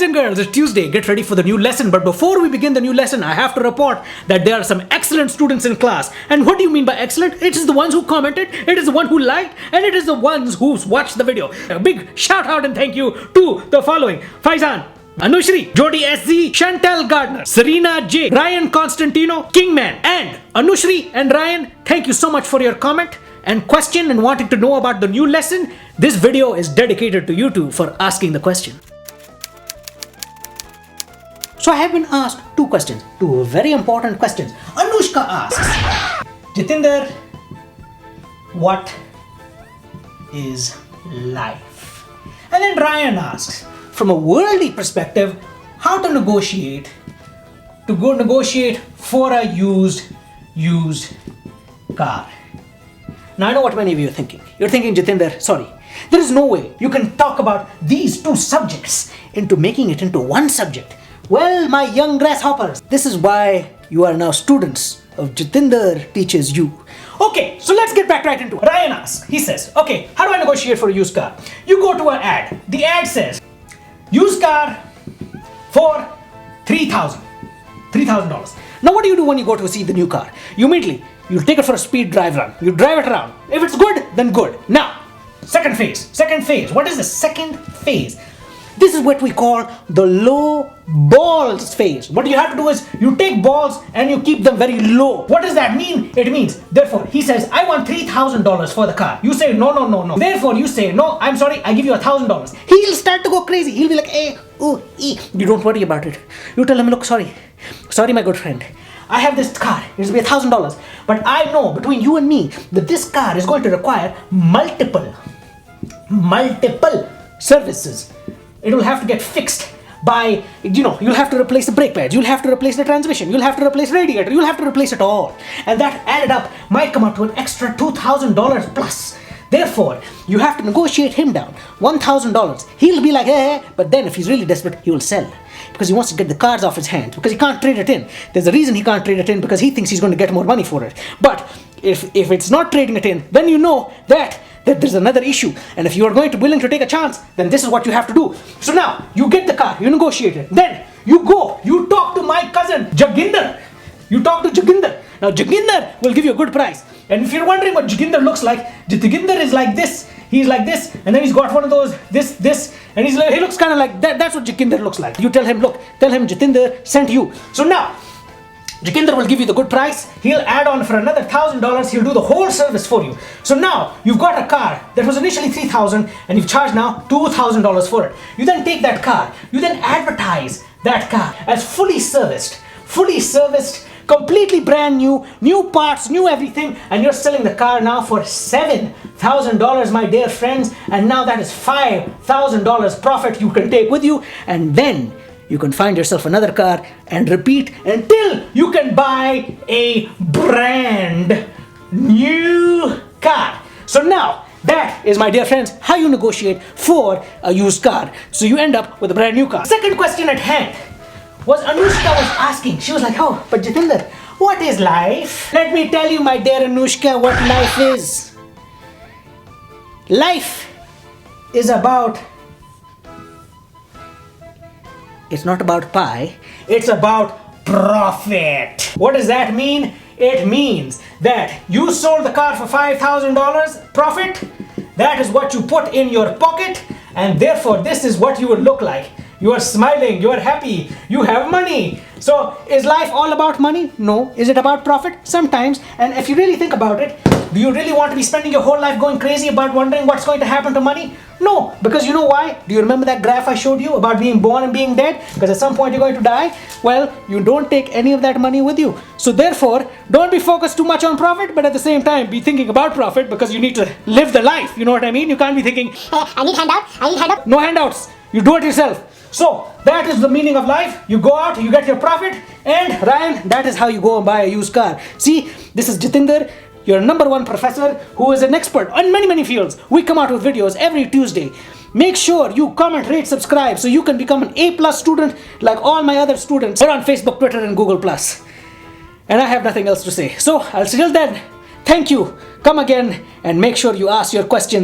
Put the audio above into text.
Boys and girls, it's Tuesday. Get ready for the new lesson. But before we begin the new lesson, I have to report that there are some excellent students in class. And what do you mean by excellent? It is the ones who commented, it is the one who liked, and it is the ones who watched the video. A big shout out and thank you to the following: Faizan, Anushri, Jody SZ, Chantal Gardner, Serena J, Ryan Constantino, Kingman, and Anushri and Ryan, thank you so much for your comment and question and wanting to know about the new lesson. This video is dedicated to you two for asking the question. So I have been asked two questions, two very important questions. Anushka asks, Jatinder, what is life? And then Ryan asks, from a worldly perspective, how to negotiate for a used car. Now I know what many of you are thinking. You're thinking, Jatinder, sorry, there is no way you can talk about these two subjects into making it into one subject. Well, my young grasshoppers, this is why you are now students of Jatinder Teaches You. Okay, so let's get back right into it. Ryan asks, he says, okay, how do I negotiate for a used car? You go to an ad. The ad says, used car for $3,000. Now what do you do when you go to see the new car? You take it for a speed drive run. You drive it around. If it's good, then good. Now, second phase. What is the second phase? This is what we call the low balls phase. What you have to do is you take balls and you keep them very low. What does that mean? It means, therefore, he says, I want $3,000 for the car. You say, no. Therefore, you say, no, I'm sorry, I give you $1,000. He'll start to go crazy. He'll be like, You don't worry about it. You tell him, look, sorry, my good friend. I have this car. It will be $1,000. But I know between you and me that this car is going to require multiple services. It will have to get fixed by, you'll have to replace the brake pads, you'll have to replace the transmission, you'll have to replace the radiator, you'll have to replace it all. And that added up might come up to an extra $2,000 plus. Therefore, you have to negotiate him down $1,000. He'll be like, but then if he's really desperate, he will sell. Because he wants to get the cards off his hands, because he can't trade it in. There's a reason he can't trade it in, because he thinks he's going to get more money for it. But if it's not trading it in, then you know that there's another issue. And if you are willing to take a chance, then this is what you have to do. So now, you get the car, you negotiate it. Then, you talk to my cousin, Jaginder. You talk to Jaginder. Now, Jaginder will give you a good price. And if you're wondering what Jaginder looks like, Jaginder is like this. He's like this, and then he's got one of those, this, and he looks kind of like that. That's what Jaginder looks like. You tell him, Jatinder sent you. So now, Jaginder will give you the good price. He'll add on for another $1,000. He'll do the whole service for you. So now you've got a car that was initially $3,000 and you've charged now $2,000 for it. You then take that car. You then advertise that car as fully serviced, completely brand new, new parts, new everything, and you're selling the car now for $7,000, my dear friends. And now that is $5,000 profit you can take with you, and then you can find yourself another car and repeat until you can buy a brand new car. So now, that is, my dear friends, how you negotiate for a used car. So you end up with a brand new car. Second question at hand was Anushka was asking. She was like, oh, but Jatinder, what is life? Let me tell you, my dear Anushka, what life is. Life is about... It's not about pie, it's about profit. What does that mean? It means that you sold the car for $5,000 profit. That is what you put in your pocket, and therefore this is what you would look like. You are smiling, you are happy, you have money. So is life all about money? No. Is it about profit? Sometimes. And if you really think about it, do you really want to be spending your whole life going crazy about wondering what's going to happen to money? No, because you know why? Do you remember that graph I showed you about being born and being dead? Because at some point you're going to die. Well, you don't take any of that money with you. So therefore, don't be focused too much on profit, but at the same time, be thinking about profit, because you need to live the life. You know what I mean? You can't be thinking, I need handout. No handouts. You do it yourself. So that is the meaning of life. You go out, you get your profit, and Ryan, that is how you go and buy a used car. See, this is Jatinder, your #1 professor who is an expert on many fields. We come out with videos every Tuesday. Make sure you comment, rate, subscribe so you can become an A+ student like all my other students. We're on Facebook, Twitter, and Google+. And I have nothing else to say. So I'll till then, thank you. Come again and make sure you ask your questions.